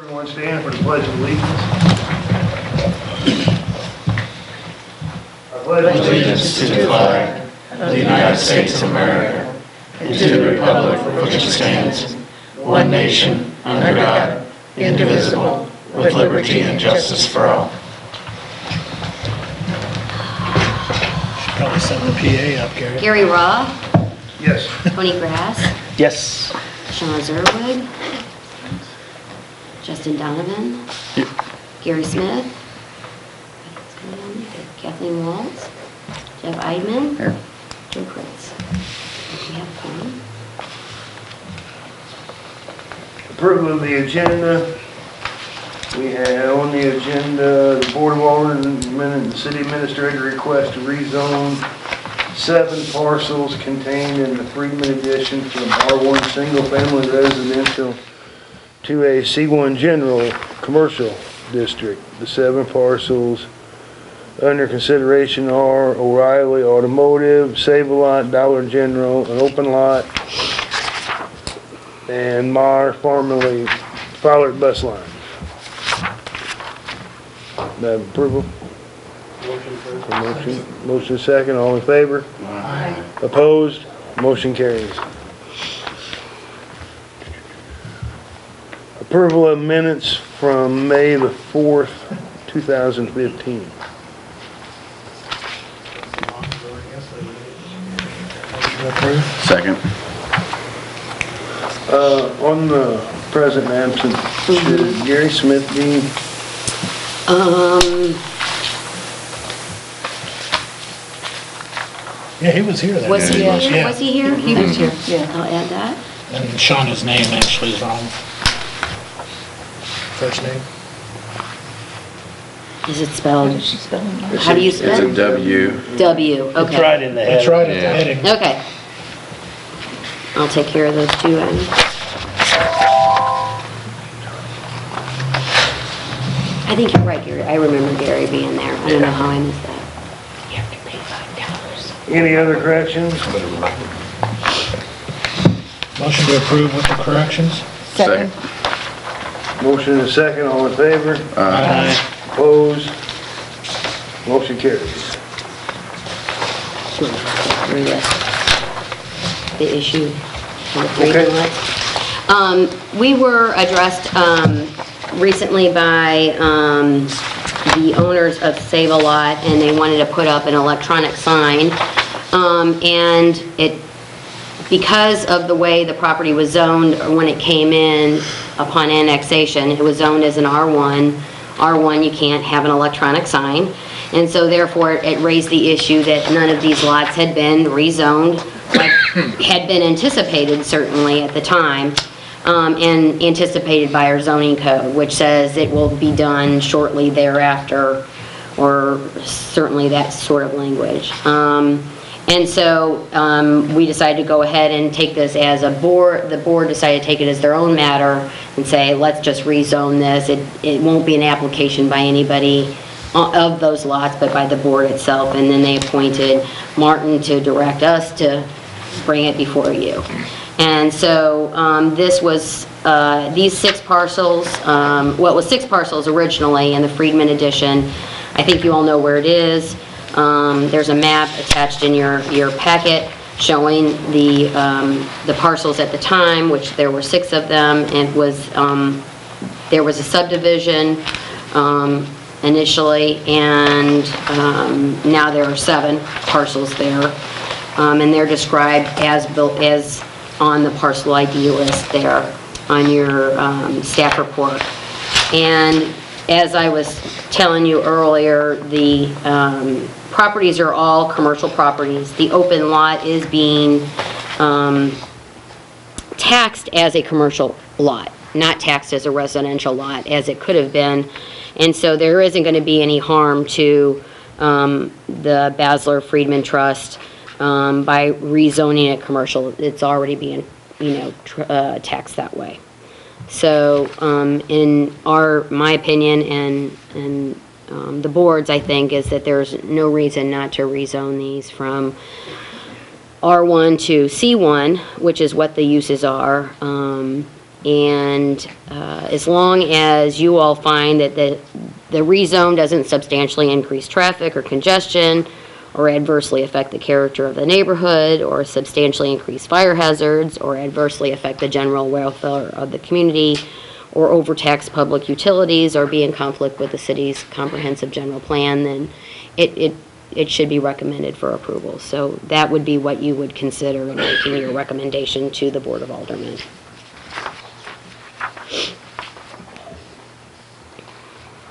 Everyone stand for the Pledge of Allegiance. I pledge Allegiance to the flag of the United States of America and to the republic for which it stands, one nation, under God, indivisible, with liberty and justice for all. Should probably set the PA up, Gary. Gary Raw, Yes. Tony Grass, Yes. Sean Zerwood, Justin Donovan, Gary Smith, Kathleen Waltz, Jeff Eidman, Joe Kritz. We have one. Approval of the agenda. We have on the agenda, the Board of Aldermen and the City Administrator request to rezone 7 parcels contained in the Freedman Edition from R1 Single Family Residential to a C1 General Commercial District. The 7 parcels under consideration are O'Reilly Automotive, Save-A-Lot, Dollar General, an open lot, and Meyer, formerly Fowler Bus Line. Have approval? Motion second, all in favor? Aye. Opposed? Motion carries. Approval of minutes from May the 4th, 2015. Second. On the present and absent, should Gary Smith be? Yeah, he was here that Was he day. here? Yeah. Was he here? He was here, yeah. I'll add that. And Shonda's name actually is wrong. First name. Is it spelled? How do you spell It's a it? W. W, It's okay. right in the head. It's right at the Yeah. heading. Okay. I'll take care of those two items. I think you're right, Gary. I remember Gary being there. I don't know how I missed that. You have to pay $5. Any other corrections? Motion to approve with the corrections. Second. Motion and second, all in favor? Aye. Opposed? Motion carries. Through the issue. on the Okay. Freedom Lot. We were addressed recently by the owners of Save-A-Lot, and they wanted to put up an electronic sign. And because of the way the property was zoned when it came in upon annexation, it was zoned as an R1. R1, you can't have an electronic sign. And so therefore, it raised the issue that none of these lots had been rezoned, like had been anticipated certainly at the time, and anticipated by our zoning code, which says it will be done shortly thereafter, or certainly that sort of language. And so we decided to go ahead and take this as a board. The board decided to take it as their own matter and say, let's just rezone this. It won't be an application by anybody of those lots, but by the board itself. And then they appointed Martin to direct us to bring it before you. And so this was, these 6 parcels, well, it was 6 parcels originally in the Freedman Edition. I think you all know where it is. There's a map attached in your packet showing the parcels at the time, which there were 6 of them, and there was a subdivision initially, and now there are 7 parcels there, and they're described as on the parcel ID list there on your staff report. And as I was telling you earlier, the properties are all commercial properties. The open lot is being taxed as a commercial lot, not taxed as a residential lot, as it could have been. And so there isn't going to be any harm to the Basler Freedman Trust by rezoning it commercial. It's already being, taxed that way. So, in my opinion, and the board's, I think, is that there's no reason not to rezone these from R1 to C1, which is what the uses are. And as long as you all find that the rezone doesn't substantially increase traffic or congestion, or adversely affect the character of the neighborhood, or substantially increase fire hazards, or adversely affect the general welfare of the community, or overtax public utilities, or be in conflict with the city's comprehensive general plan, then it should be recommended for approval. So that would be what you would consider in making your recommendation to the Board of Aldermen.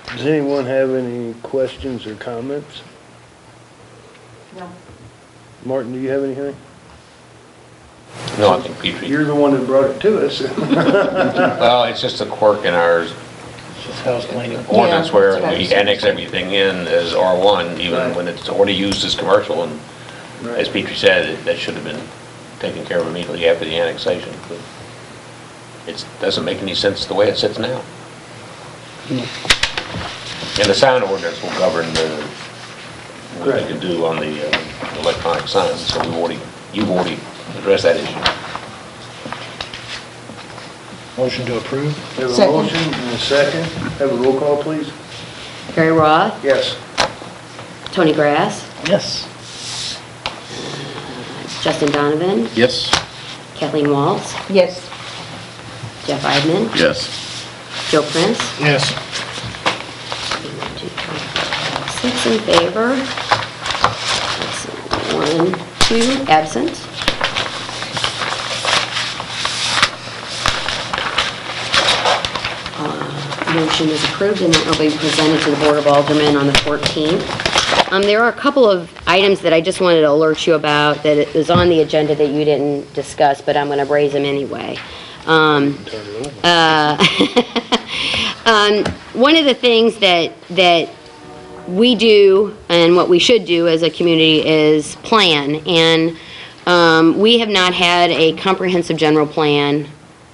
Does anyone have any questions or comments? No. Martin, do you have anything? No, I think Petrie. You're the one that brought it to us. Well, it's just a quirk in our Just house cleaning. ordinance Yeah, where that's what I we was annex everything in as R1, even Right. when it's already used as commercial. And Right. as Petrie said, that should have been taken care of immediately after the annexation. But it doesn't make any sense the way it sits now. And the sign ordinance will govern what they can do on the electronic signs. So you've already addressed that issue. Motion to approve? Have a Second. motion and a second. Have a roll call, please. Gary Roth, Yes. Tony Grass, Yes. Justin Donovan, Yes. Kathleen Waltz, Yes. Jeff Eidman, Yes. Joe Prince. Yes. 6 in favor. 1, 2 absent. Motion is approved, and it will be presented to the Board of Aldermen on the 14th. There are a couple of items that I just wanted to alert you about that is on the agenda that you didn't discuss, but I'm going to raise them anyway. One of the things that we do and what we should do as a community is plan. And we have not had a comprehensive general plan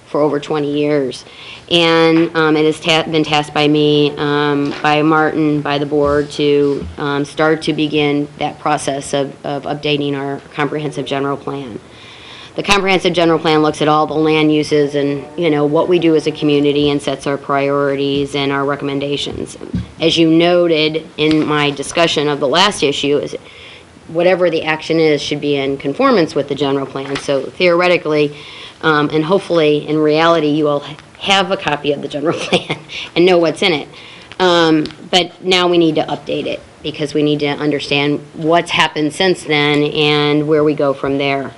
for over 20 years. And it has been tasked by me, by Martin, by the board to start to begin that process of updating our comprehensive general plan. The comprehensive general plan looks at all the land uses and, what we do as a community and sets our priorities and our recommendations. As you noted in my discussion of the last issue, is whatever the action is should be in conformance with the general plan. So theoretically, and hopefully in reality, you all have a copy of the general plan and know what's in it. But now we need to update it because we need to understand what's happened since then and where we go from there.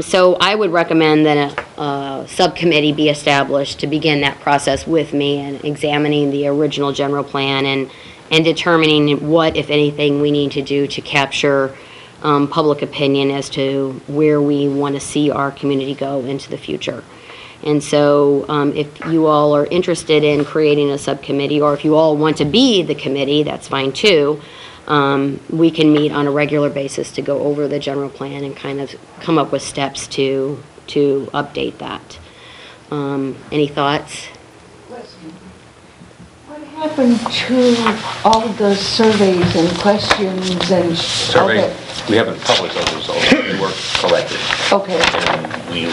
So I would recommend that a subcommittee be established to begin that process with me and examining the original general plan and determining what, if anything, we need to do to capture public opinion as to where we want to see our community go into the future. And so if you all are interested in creating a subcommittee, or if you all want to be the committee, that's fine too. We can meet on a regular basis to go over the general plan and kind of come up with steps to update that. Any thoughts? What happened to all the surveys and questions and all Survey, that? we haven't published those results. They were collected. Okay, And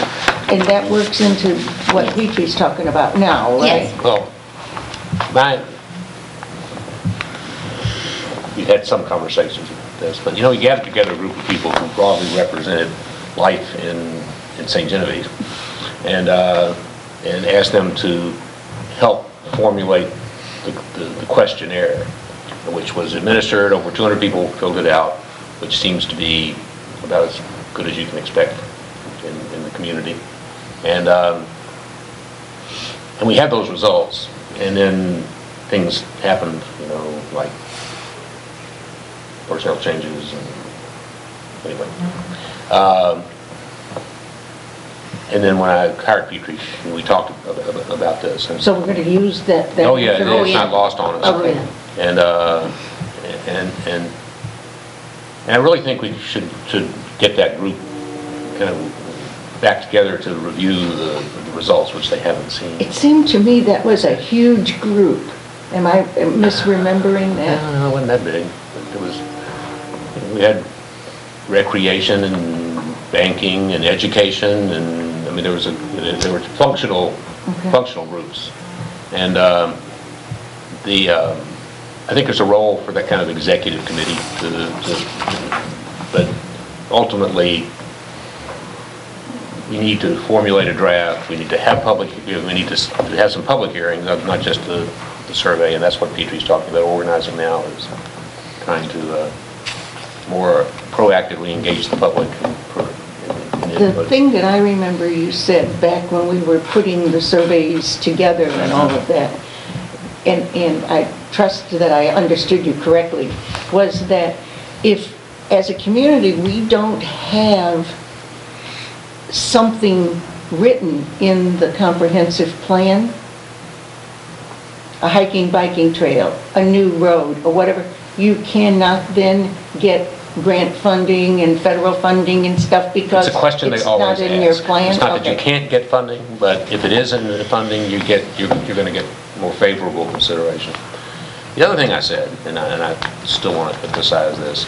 and that works into what Petrie's talking about now, right? Yes. We had some conversations about this, but you gathered together a group of people who broadly represented life in St. Genevieve and asked them to help formulate the questionnaire, which was administered. Over 200 people filled it out, which seems to be about as good as you can expect in the community. And we had those results, and then things happened, like personnel changes, and anyway. And then when I hired Petrie, we talked about this. And So we're going to use that. oh yeah, information? it's not lost on us. Okay. And I really think we should get that group kind of back together to review the results, which they haven't seen. It seemed to me that was a huge group. Am I misremembering that? No, it wasn't that big. It was. We had recreation and banking and education, and I mean there were functional Okay. functional groups. And I think there's a role for that kind of executive committee but ultimately, we need to formulate a draft, we need to have we need to have some public hearings, not just the survey, and that's what Petrie's talking about organizing now, is trying to more proactively engage the public. The thing that I remember you said back when we were putting the surveys together and all of that, and I trust that I understood you correctly, was that if, as a community, we don't have something written in the comprehensive plan, a hiking, biking trail, a new road, or whatever, you cannot then get grant funding and federal funding and stuff because It's a question they always it's not in your ask. plan? It's not that you Okay. can't get funding, but if it is in the funding, you're going to get more favorable consideration. The other thing I said, and I still want to emphasize this,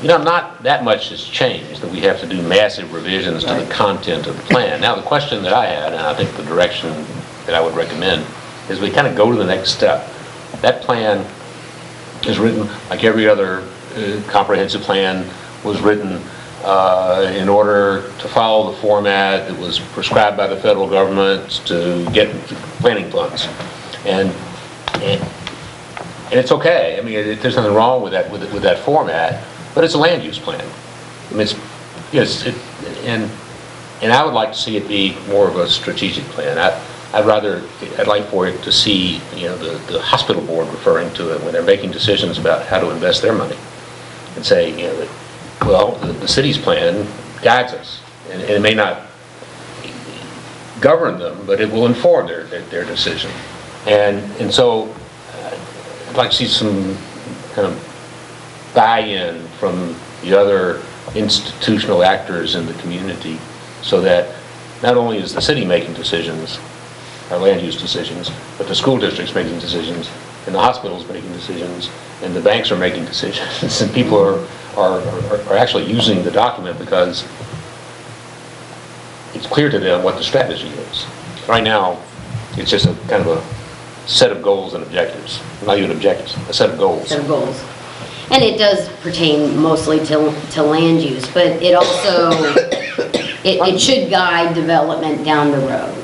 not that much has changed, that we have to do massive revisions to the content of the plan. Now, the question that I had, and I think the direction that I would recommend, is we kind of go to the next step. That plan is written like every other comprehensive plan was written in order to follow the format that was prescribed by the federal government to get planning funds. And it's okay. I mean, there's nothing wrong with that format, but it's a land use plan. I mean, and I would like to see it be more of a strategic plan. I'd like for it to see, the hospital board referring to it when they're making decisions about how to invest their money, and say, the city's plan guides us, and it may not govern them, but it will inform their decision. And so I'd like to see some kind of buy-in from the other institutional actors in the community, so that not only is the city making decisions, our land use decisions, but the school district's making decisions, and the hospital's making decisions, and the banks are making decisions, and people are actually using the document because it's clear to them what the strategy is. Right now, it's just a kind of a set of goals and objectives. Not even objectives, a set of goals. Set of goals. And it does pertain mostly to land use, but it also, it should guide development down the road.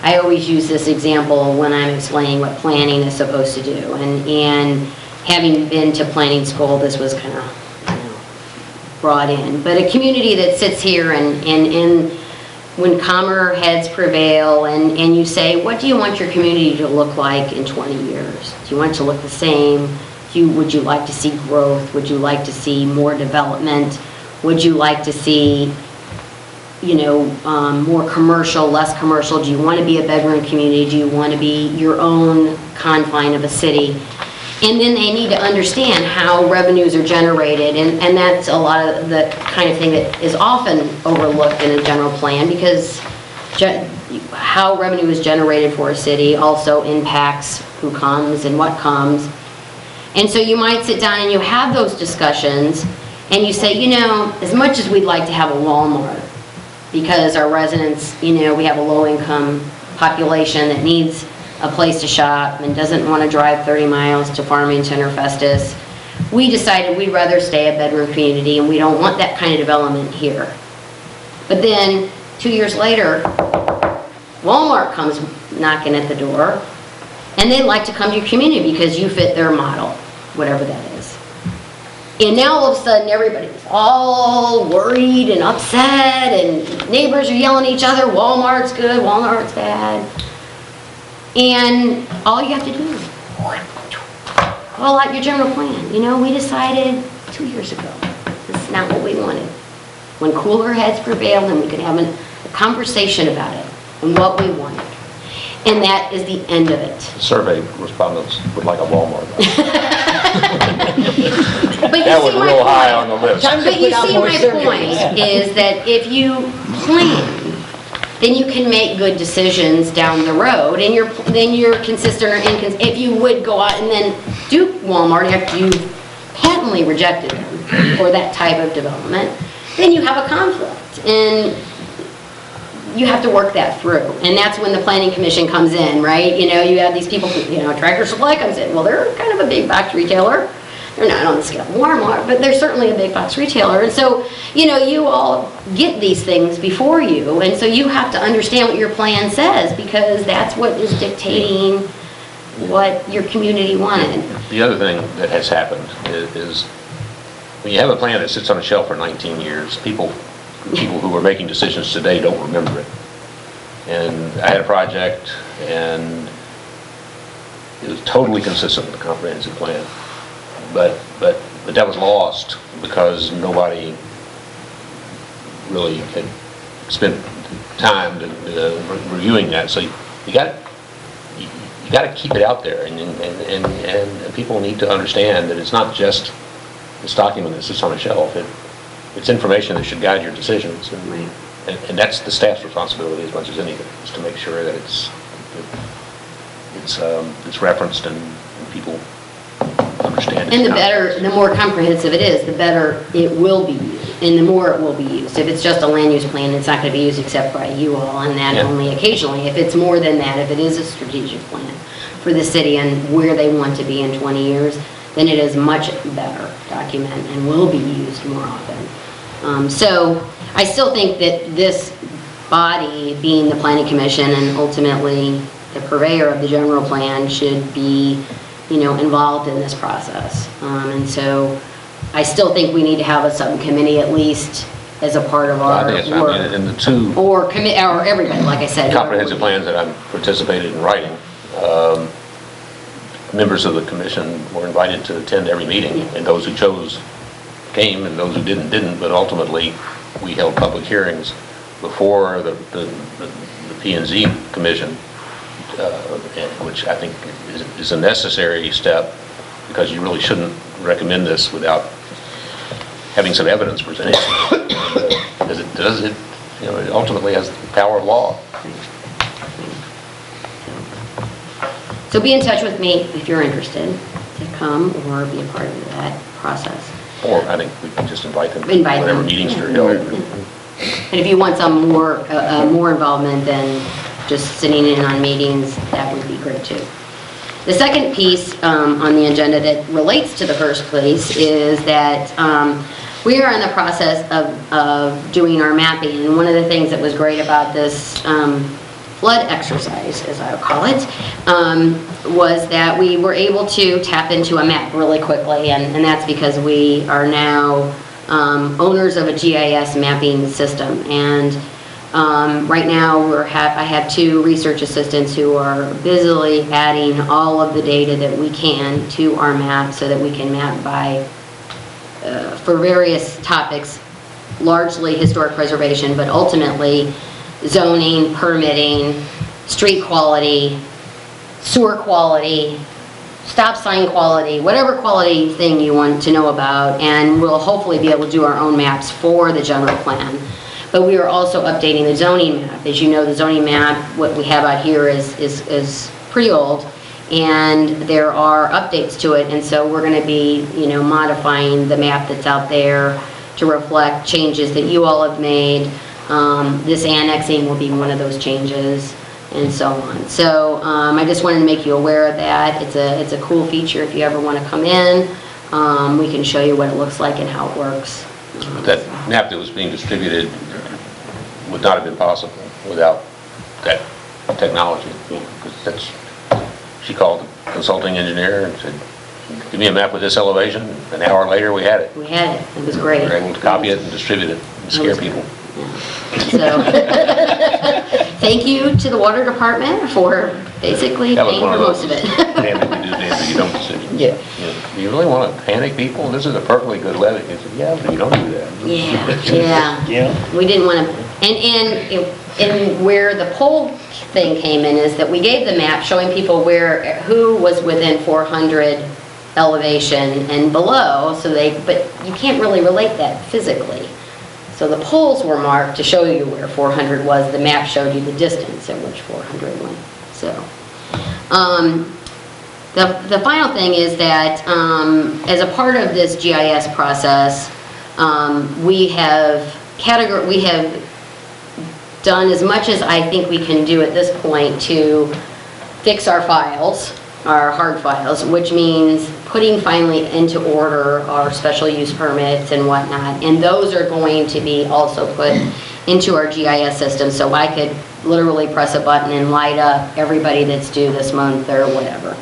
I always use this example when I'm explaining what planning is supposed to do. And having been to planning school, this was kind of brought in. But a community that sits here and when calmer heads prevail and you say, what do you want your community to look like in 20 years? Do you want it to look the same? Would you like to see growth? Would you like to see more development? Would you like to see more commercial, less commercial? Do you want to be a bedroom community? Do you want to be your own confine of a city? And then they need to understand how revenues are generated, and that's a lot of the kind of thing that is often overlooked in a general plan, because how revenue is generated for a city also impacts who comes and what comes. And so you might sit down and you have those discussions, and you say, as much as we'd like to have a Walmart, because our residents, we have a low-income population that needs a place to shop and doesn't want to drive 30 miles to Farmington or Festus, we decided we'd rather stay a bedroom community, and we don't want that kind of development here. But then 2 years later, Walmart comes knocking at the door, and they'd like to come to your community because you fit their model, whatever that is. And now all of a sudden everybody's all worried and upset, and neighbors are yelling at each other, Walmart's good, Walmart's bad. And all you have to do is call out your general plan. We decided 2 years ago, this is not what we wanted. When cooler heads prevailed and we could have a conversation about it and what we wanted. And that is the end of it. Survey respondents would like a Walmart. But you That see was my real point. high on the list. But you see my point is that if you plan, then you can make good decisions down the road, and then you're consistent or inconsistent. If you would go out and then do Walmart after you've patently rejected them for that type of development, then you have a conflict. And you have to work that through. And that's when the planning commission comes in, right? You know, you have these people, Tractor Supply comes in. Well, they're kind of a big box retailer. They're not on the scale of Walmart, but they're certainly a big box retailer. And so, you all get these things before you, and so you have to understand what your plan says, because that's what is dictating what your community wanted. The other thing that has happened is when you have a plan that sits on a shelf for 19 years, people who are making decisions today don't remember it. And I had a project, and it was totally consistent with the comprehensive plan. But that was lost because nobody really had spent time reviewing that. So you got to keep it out there, and people need to understand that it's not just this document that sits on a shelf. It's information that should guide your decisions, and that's the staff's responsibility as much as anything, is to make sure that it's referenced and people understand it. And the more comprehensive it is, the better it will be used, and the more it will be used. If it's just a land use plan, it's not going to be used except by you all, and that only occasionally. If it's more than that, if it is a strategic plan for the city and where they want to be in 20 years, then it is much better document and will be used more often. So I still think that this body, being the planning commission and ultimately the purveyor of the general plan, should be involved in this process. And so I still think we need to have a subcommittee at least as a part of our work. And the two or everybody, like I said. comprehensive plans that I've participated in writing, members of the commission were invited to attend every meeting, and those who chose came, and those who didn't, but ultimately we held public hearings before the P&Z commission, which I think is a necessary step, because you really shouldn't recommend this without having some evidence presented, because it ultimately has the power of law. So be in touch with me if you're interested to come or be a part of that process. Or I think we can just invite them to Invite whatever them. meetings are held. And if you want some more involvement than just sitting in on meetings, that would be great too. The second piece on the agenda that relates to the first place is that we are in the process of doing our mapping. And one of the things that was great about this flood exercise, as I would call it, was that we were able to tap into a map really quickly, and that's because we are now owners of a GIS mapping system. And right now I have two research assistants who are busily adding all of the data that we can to our map so that we can map by for various topics, largely historic preservation, but ultimately zoning, permitting, street quality, sewer quality, stop sign quality, whatever quality thing you want to know about, and we'll hopefully be able to do our own maps for the general plan. But we are also updating the zoning map. As you know, the zoning map, what we have out here is pretty old, and there are updates to it, and so we're going to be, modifying the map that's out there to reflect changes that you all have made. This annexing will be one of those changes, and so on. So I just wanted to make you aware of that. It's a cool feature. If you ever want to come in, we can show you what it looks like and how it works. But that map that was being distributed would not have been possible without that technology. Because she called the consulting engineer and said, give me a map with this elevation. An hour later, we had it. We had it. It was great. We were able to copy it and distribute it and scare people. So, thank you to the water department for basically That was paying one for of most those of it. damn if you do, damn if you don't decisions. Yeah. Do you really want to panic people? This is a perfectly good levy. He said, yeah, but you don't do that. Yeah. We didn't want to, and where the poll thing came in is that we gave the map showing people who was within 400 elevation and below, but you can't really relate that physically. So the poles were marked to show you where 400 was. The map showed you the distance at which 400 went. So, the final thing is that as a part of this GIS process, we have done as much as I think we can do at this point to fix our files, our hard files, which means putting finally into order our special use permits and whatnot. And those are going to be also put into our GIS system, so I could literally press a button and light up everybody that's due this month or whatever.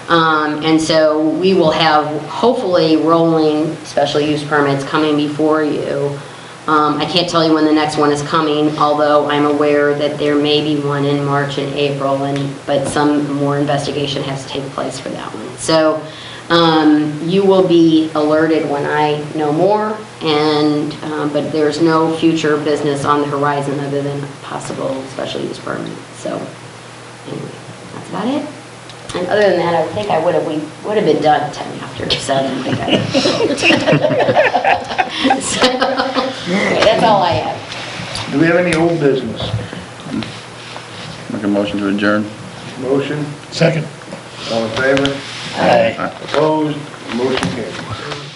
And so we will have hopefully rolling special use permits coming before you. I can't tell you when the next one is coming, although I'm aware that there may be one in March and April, but some more investigation has to take place for that one. So you will be alerted when I know more, but there's no future business on the horizon other than possible special use permit. So anyway, that's about it. And other than that, I think we would have been done 10 after, so I didn't think So, anyway, that's all I have. Do we have any old business? Make a motion to adjourn. Motion, Second. all in favor? Aye. Opposed? Motion carries.